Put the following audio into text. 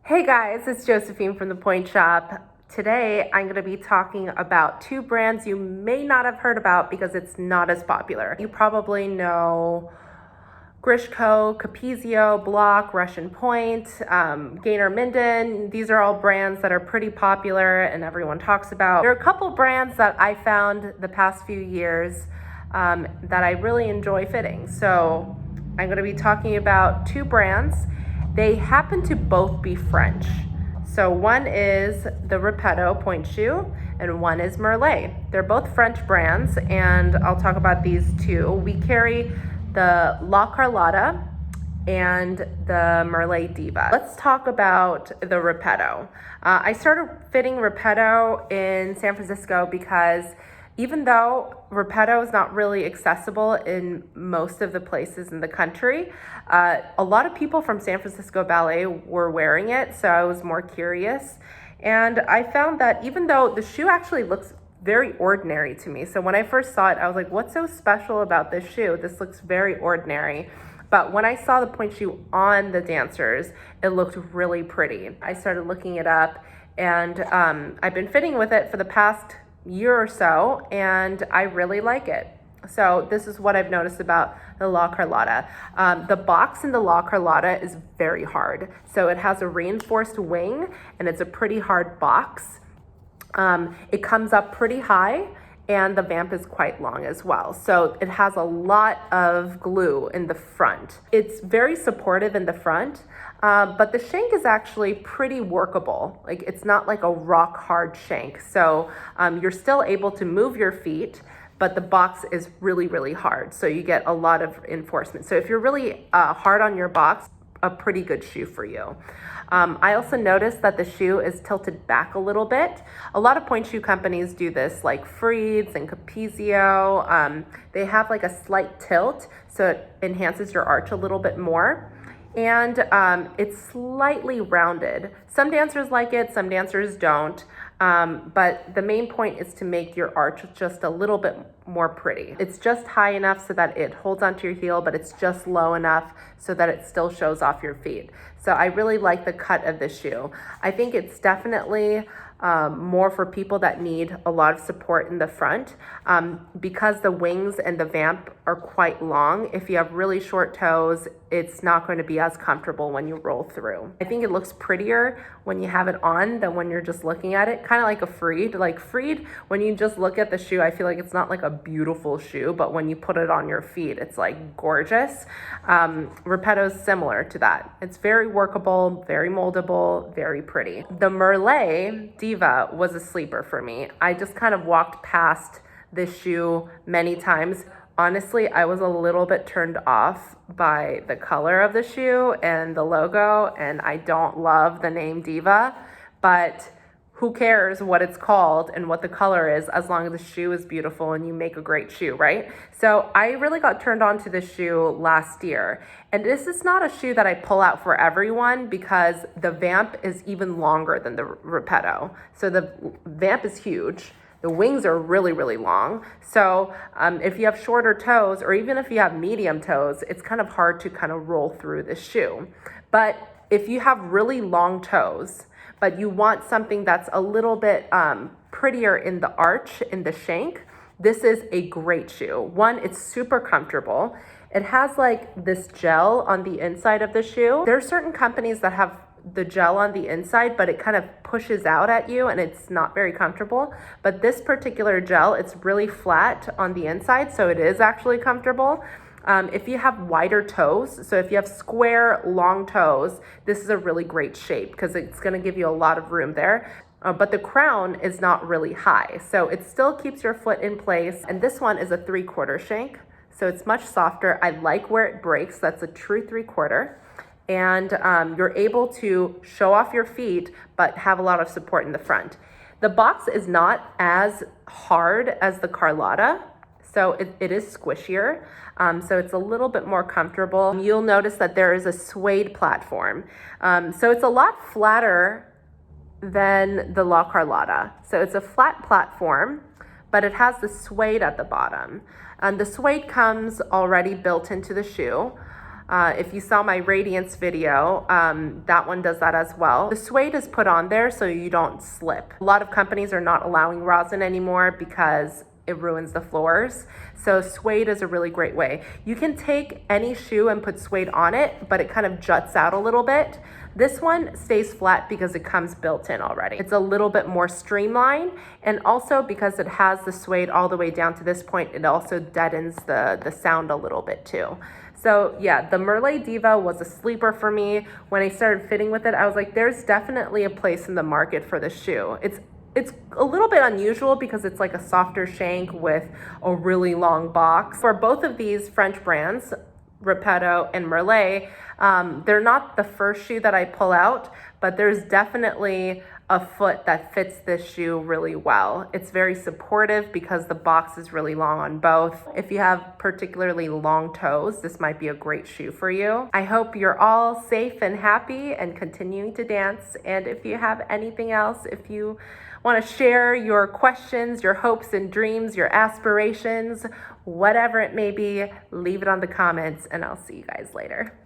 Hey guys, it's Josephine from the Pointe shop. Today I'm going to be talking about two brands you may not have heard about because it's not as popular. You probably know Grishko, Capezio, Bloch, Russian Pointe, Gainer Minden. These are all brands that are pretty popular and everyone talks about. There are a couple brands that I found the past few years that I really enjoy fitting. So I'm going to be talking about two brands. They happen to both be French. So one is the REPETTO Pointe shoe and one is MERLET. They're both French brands and I'll talk about these two. We carry the La Carlotta and the MERLET Diva. Let's talk about the REPETTO. I started fitting REPETTO in San Francisco because even though REPETTO is not really accessible in most of the places in the country, a lot of people from San Francisco Ballet were wearing it, so I was more curious. And I found that even though the shoe actually looks very ordinary to me, so when I first saw it, I was like, what's so special about this shoe? This looks very ordinary. But when I saw the Pointe shoe on the dancers, it looked really pretty. I started looking it up, and I've been fitting with it for the past year or so, and I really like it. So this is what I've noticed about the La Carlotta. The box in the La Carlotta is very hard. So it has a reinforced wing and it's a pretty hard box. It comes up pretty high and the vamp is quite long as well. So it has a lot of glue in the front. It's very supportive in the front, but the shank is actually pretty workable. Like it's not like a rock hard shank. So you're still able to move your feet, but the box is really, really hard. So you get a lot of reinforcement. So if you're really hard on your box, a pretty good shoe for you. I also noticed that the shoe is tilted back a little bit. A lot of Pointe shoe companies do this, like Freed's and Capezio. They have like a slight tilt, so it enhances your arch a little bit more. And it's slightly rounded. Some dancers like it, some dancers don't. But the main point is to make your arch just a little bit more pretty. It's just high enough so that it holds onto your heel, but it's just low enough so that it still shows off your feet. So I really like the cut of the shoe. I think it's definitely more for people that need a lot of support in the front because the wings and the vamp are quite long. If you have really short toes, it's not going to be as comfortable when you roll through. I think it looks prettier when you have it on than when you're just looking at it, kind of like a Freed. Like Freed, when you just look at the shoe, I feel like it's not like a beautiful shoe, but when you put it on your feet, it's like gorgeous. REPETTO is similar to that. It's very workable, very moldable, very pretty. The MERLET Diva was a sleeper for me. I just kind of walked past this shoe many times. Honestly, I was a little bit turned off by the color of the shoe and the logo, and I don't love the name Diva, but who cares what it's called and what the color is as long as the shoe is beautiful and you make a great shoe, right? So I really got turned on to this shoe last year. And this is not a shoe that I pull out for everyone because the vamp is even longer than the REPETTO. So the vamp is huge. The wings are really, really long. So if you have shorter toes or even if you have medium toes, it's kind of hard to kind of roll through this shoe. But if you have really long toes, but you want something that's a little bit prettier in the arch, in the shank, this is a great shoe. One, it's super comfortable. It has like this gel on the inside of the shoe. There are certain companies that have the gel on the inside, but it kind of pushes out at you and it's not very comfortable. But this particular gel, it's really flat on the inside, so it is actually comfortable. If you have wider toes, so if you have square, long toes, this is a really great shape because it's going to give you a lot of room there. But the crown is not really high, so it still keeps your foot in place. And this one is a 3/4 shank, so it's much softer. I like where it breaks. That's a true 3/4. And you're able to show off your feet, but have a lot of support in the front. The box is not as hard as the Carlotta, so it is squishier. So it's a little bit more comfortable. You'll notice that there is a suede platform. So it's a lot flatter than the La Carlotta. So it's a flat platform, but it has the suede at the bottom. And the suede comes already built into the shoe. If you saw my Radiance video, that one does that as well. The suede is put on there so you don't slip. A lot of companies are not allowing rosin anymore because it ruins the floors. So suede is a really great way. You can take any shoe and put suede on it, but it kind of juts out a little bit. This one stays flat because it comes built in already. It's a little bit more streamlined, and also because it has the suede all the way down to this point, it also deadens the sound a little bit too. So yeah, the Merlet Diva was a sleeper for me. When I started fitting with it, I was like, there's definitely a place in the market for this shoe. It's a little bit unusual because it's like a softer shank with a really long box. For both of these French brands, Repetto and Merlet, they're not the first shoe that I pull out, but there's definitely a foot that fits this shoe really well. It's very supportive because the box is really long on both. If you have particularly long toes, this might be a great shoe for you. I hope you're all safe and happy and continuing to dance. And if you have anything else, if you want to share your questions, your hopes and dreams, your aspirations, whatever it may be, leave it on the comments, and I'll see you guys later.